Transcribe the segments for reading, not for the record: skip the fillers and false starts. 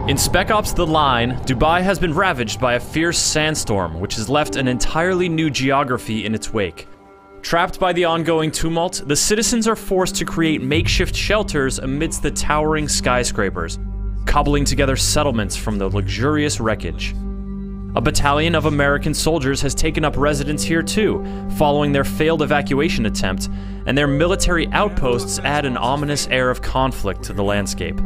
In Spec Ops: The Line, Dubai has been ravaged by a fierce sandstorm, which has left an entirely new geography in its wake. Trapped by the ongoing tumult, the citizens are forced to create makeshift shelters amidst the towering skyscrapers, cobbling together settlements from the luxurious wreckage. A battalion of American soldiers has taken up residence here too, following their failed evacuation attempt, and their military outposts add an ominous air of conflict to the landscape.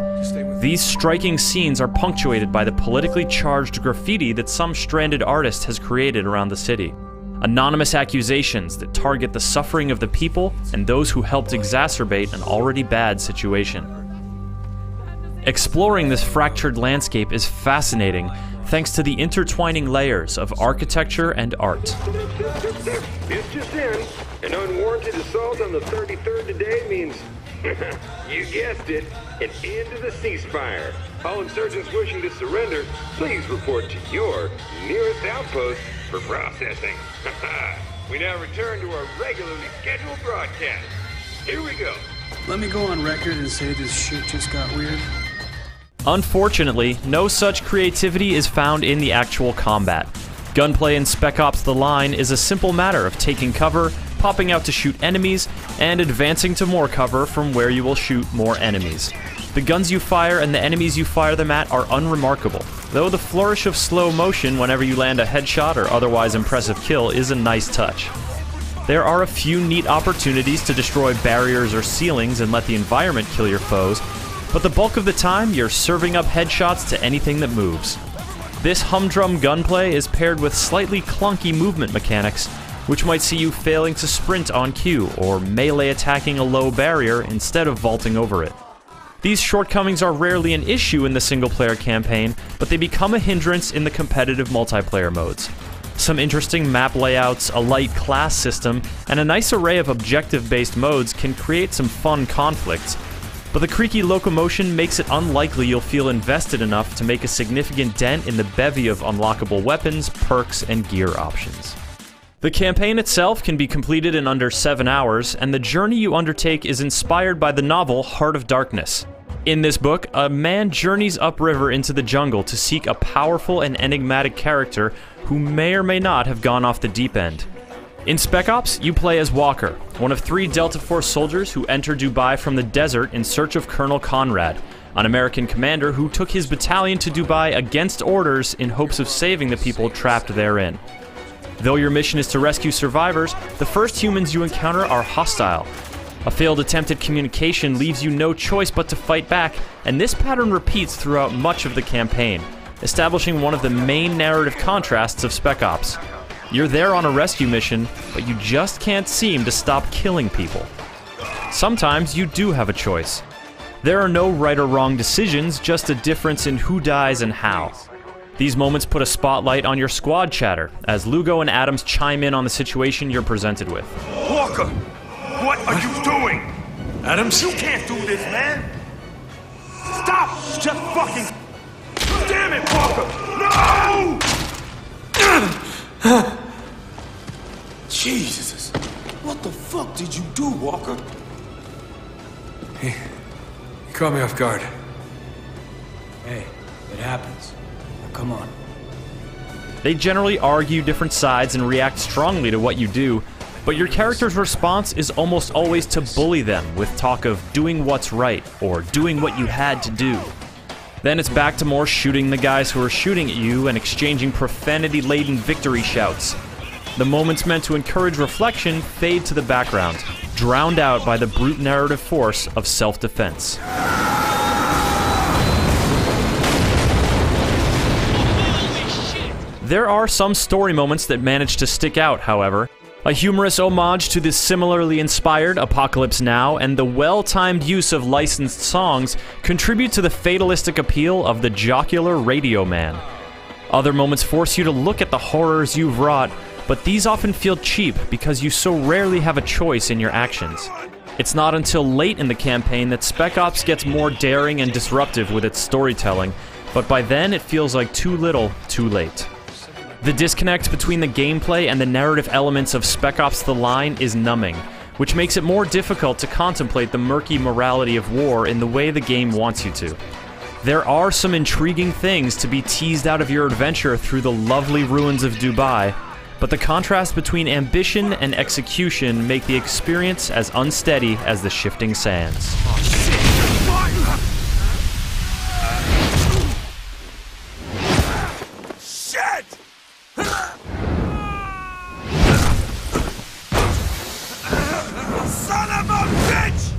These striking scenes are punctuated by the politically charged graffiti that some stranded artist has created around the city. Anonymous accusations that target the suffering of the people and those who helped exacerbate an already bad situation. Exploring this fractured landscape is fascinating, thanks to the intertwining layers of architecture and art. This just in, an unwarranted assault on the 33rd today means, you guessed it, an end to the ceasefire. All insurgents wishing to surrender, please report to your nearest outpost for processing. We now return to our regularly scheduled broadcast. Here we go. Let me go on record and say this shit just got weird. Unfortunately, no such creativity is found in the actual combat. Gunplay in Spec Ops: The Line is a simple matter of taking cover, popping out to shoot enemies, and advancing to more cover from where you will shoot more enemies. The guns you fire and the enemies you fire them at are unremarkable, though the flourish of slow motion whenever you land a headshot or otherwise impressive kill is a nice touch. There are a few neat opportunities to destroy barriers or ceilings and let the environment kill your foes, but the bulk of the time you're serving up headshots to anything that moves. This humdrum gunplay is paired with slightly clunky movement mechanics, which might see you failing to sprint on cue or melee attacking a low barrier instead of vaulting over it. These shortcomings are rarely an issue in the single-player campaign, but they become a hindrance in the competitive multiplayer modes. Some interesting map layouts, a light class system, and a nice array of objective-based modes can create some fun conflicts, but the creaky locomotion makes it unlikely you'll feel invested enough to make a significant dent in the bevy of unlockable weapons, perks, and gear options. The campaign itself can be completed in under 7 hours, and the journey you undertake is inspired by the novel Heart of Darkness. In this book, a man journeys upriver into the jungle to seek a powerful and enigmatic character who may or may not have gone off the deep end. In Spec Ops, you play as Walker, one of 3 Delta Force soldiers who enter Dubai from the desert in search of Colonel Conrad, an American commander who took his battalion to Dubai against orders in hopes of saving the people trapped therein. Though your mission is to rescue survivors, the first humans you encounter are hostile. A failed attempt at communication leaves you no choice but to fight back, and this pattern repeats throughout much of the campaign, establishing one of the main narrative contrasts of Spec Ops. You're there on a rescue mission, but you just can't seem to stop killing people. Sometimes you do have a choice. There are no right or wrong decisions, just a difference in who dies and how. These moments put a spotlight on your squad chatter, as Lugo and Adams chime in on the situation you're presented with. Walker, what are you doing? Adams? You can't do this, man! Stop! Just fucking... Damn it, Walker! No! Jesus. What the fuck did you do, Walker? Hey, you caught me off guard. Hey, it happens. Now, come on. They generally argue different sides and react strongly to what you do, but your character's response is almost always to bully them with talk of doing what's right or doing what you had to do. Then it's back to more shooting the guys who are shooting at you and exchanging profanity-laden victory shouts. The moments meant to encourage reflection fade to the background, drowned out by the brute narrative force of self-defense. There are some story moments that manage to stick out, however. A humorous homage to the similarly inspired Apocalypse Now and the well-timed use of licensed songs contribute to the fatalistic appeal of the jocular Radio Man. Other moments force you to look at the horrors you've wrought, but these often feel cheap because you so rarely have a choice in your actions. It's not until late in the campaign that Spec Ops gets more daring and disruptive with its storytelling, but by then it feels like too little, too late. The disconnect between the gameplay and the narrative elements of Spec Ops: The Line is numbing, which makes it more difficult to contemplate the murky morality of war in the way the game wants you to. There are some intriguing things to be teased out of your adventure through the lovely ruins of Dubai, but the contrast between ambition and execution make the experience as unsteady as the shifting sands. Shit! Son of a bitch!